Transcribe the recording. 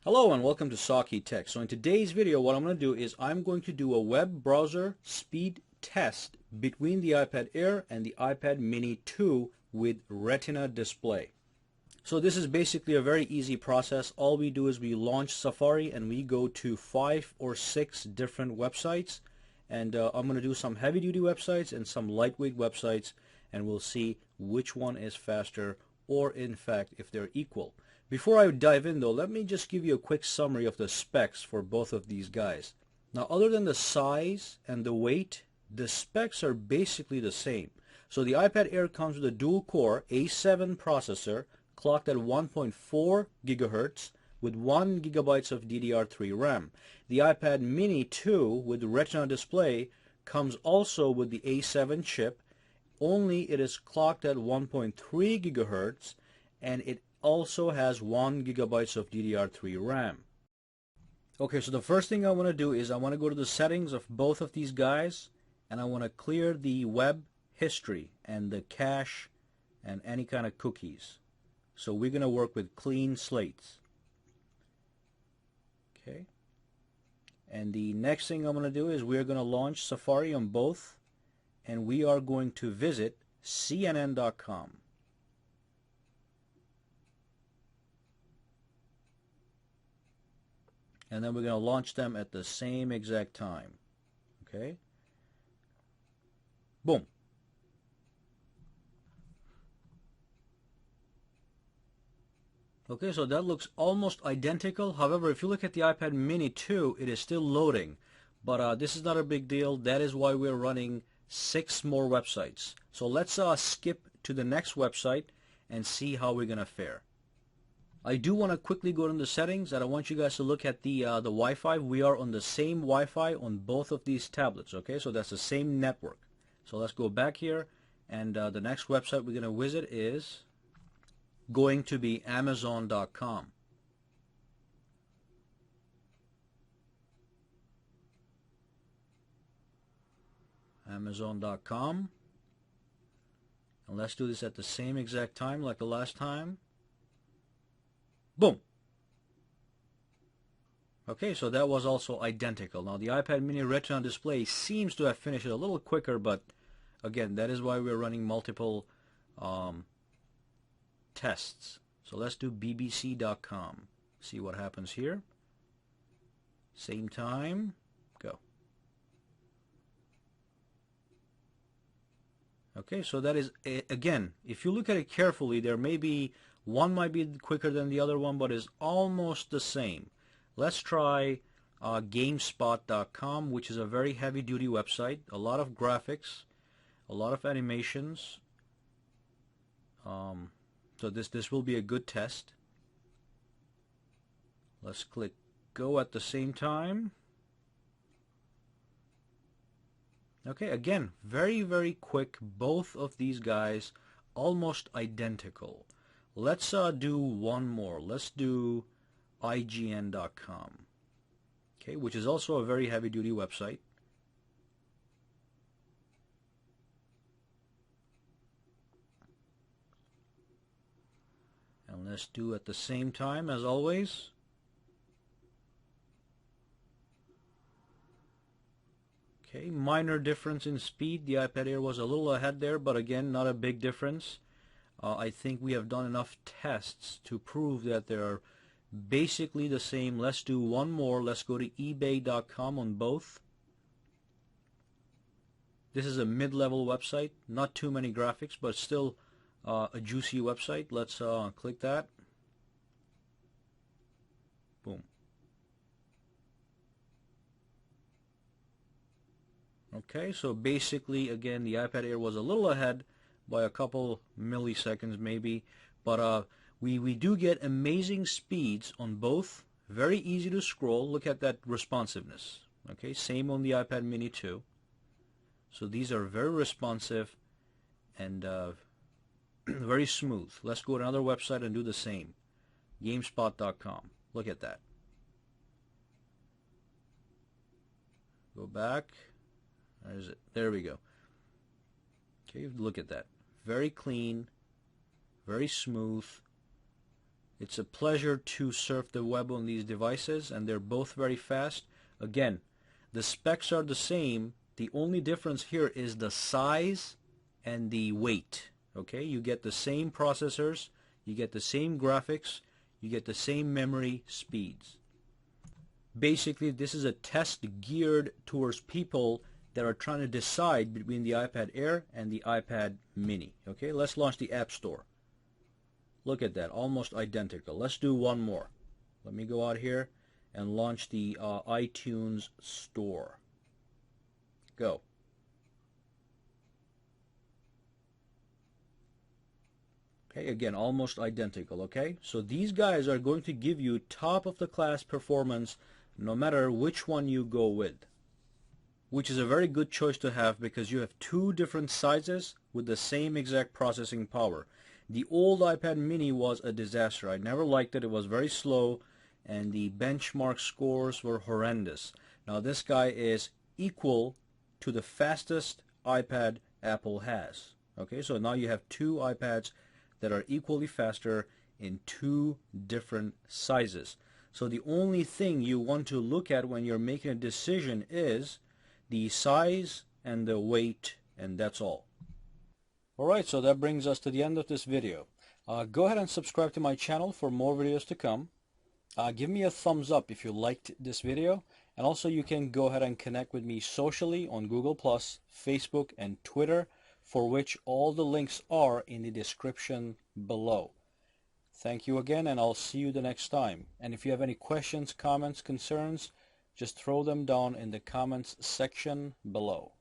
Hello and welcome to Saki Tech. So in today's video what I'm going to do is I'm going to do a web browser speed test between the iPad Air and the iPad Mini 2 with Retina Display. So this is basically a very easy process. All we do is we launch Safari and we go to 5 or 6 different websites, and I'm going to do some heavy duty websites and some lightweight websites, and we'll see which one is faster or in fact if they're equal. Before I dive in though, let me just give you a quick summary of the specs for both of these guys. Now other than the size and the weight, the specs are basically the same. So the iPad Air comes with a dual core A7 processor clocked at 1.4 gigahertz with 1 gigabytes of DDR3 RAM. The iPad Mini 2 with Retina Display comes also with the A7 chip, only it is clocked at 1.3 gigahertz and it also has 1 gigabytes of DDR3 RAM. Okay, so the first thing I want to do is I want to go to the settings of both of these guys and I want to clear the web history and the cache and any kind of cookies. So we're going to work with clean slates. Okay. And the next thing I'm going to do is we're going to launch Safari on both and we are going to visit CNN.com. And then we're going to launch them at the same exact time. Okay? Boom. Okay, so that looks almost identical. However, if you look at the iPad Mini 2, it is still loading. But this is not a big deal. That is why we're running 6 more websites. So let's skip to the next website and see how we're going to fare. I do want to quickly go into the settings, and I want you guys to look at the Wi-Fi. We are on the same Wi-Fi on both of these tablets, okay? So that's the same network. So let's go back here, and the next website we're going to visit is going to be Amazon.com. Amazon.com. And let's do this at the same exact time like the last time. Boom. Okay, so that was also identical. Now the iPad Mini Retina Display seems to have finished it a little quicker, but again, that is why we're running multiple tests. So let's do BBC.com. See what happens here. Same time. Go. Okay, so that is, again, if you look at it carefully, there may be one might be quicker than the other one, but is almost the same. Let's try GameSpot.com, which is a very heavy-duty website. A lot of graphics, a lot of animations. So this will be a good test. Let's click go at the same time. Okay, again, very, very quick. Both of these guys almost identical. Let's do one more. Let's do IGN.com, okay, which is also a very heavy-duty website. And let's do at the same time as always. Okay, minor difference in speed. The iPad Air was a little ahead there, but again, not a big difference. I think we have done enough tests to prove that they're basically the same. Let's do one more. Let's go to eBay.com on both. This is a mid-level website. Not too many graphics, but still a juicy website. Let's click that. Boom. Okay, so basically, again, the iPad Air was a little ahead by a couple milliseconds maybe, but we do get amazing speeds on both. Very easy to scroll. Look at that responsiveness. Okay, same on the iPad Mini 2. So these are very responsive and very smooth. Let's go to another website and do the same. GameSpot.com. Look at that. Go back. Where is it? There we go. Okay, look at that. Very clean, very smooth, It's a pleasure to surf the web on these devices, and they're both very fast. Again, the specs are the same. The only difference here is the size and the weight. Okay, you get the same processors, you get the same graphics, you get the same memory speeds. Basically, this is a test geared towards people that are trying to decide between the iPad Air and the iPad mini. Okay, let's launch the App Store. Look at that, almost identical. Let's do one more. Let me go out here and launch the iTunes Store. Go. Okay, again, almost identical. Okay, so these guys are going to give you top of the class performance no matter which one you go with, which is a very good choice to have because you have two different sizes with the same exact processing power. The old iPad mini was a disaster. I never liked it. It was very slow and the benchmark scores were horrendous. Now this guy is equal to the fastest iPad Apple has. Okay, so now you have two iPads that are equally faster in two different sizes. So the only thing you want to look at when you're making a decision is the size and the weight, and that's all. Alright, so that brings us to the end of this video. Go ahead and subscribe to my channel for more videos to come. Give me a thumbs up if you liked this video, and also you can go ahead and connect with me socially on Google+, Facebook, and Twitter, for which all the links are in the description below. Thank you again, and I'll see you the next time. And if you have any questions, comments, concerns, just throw them down in the comments section below.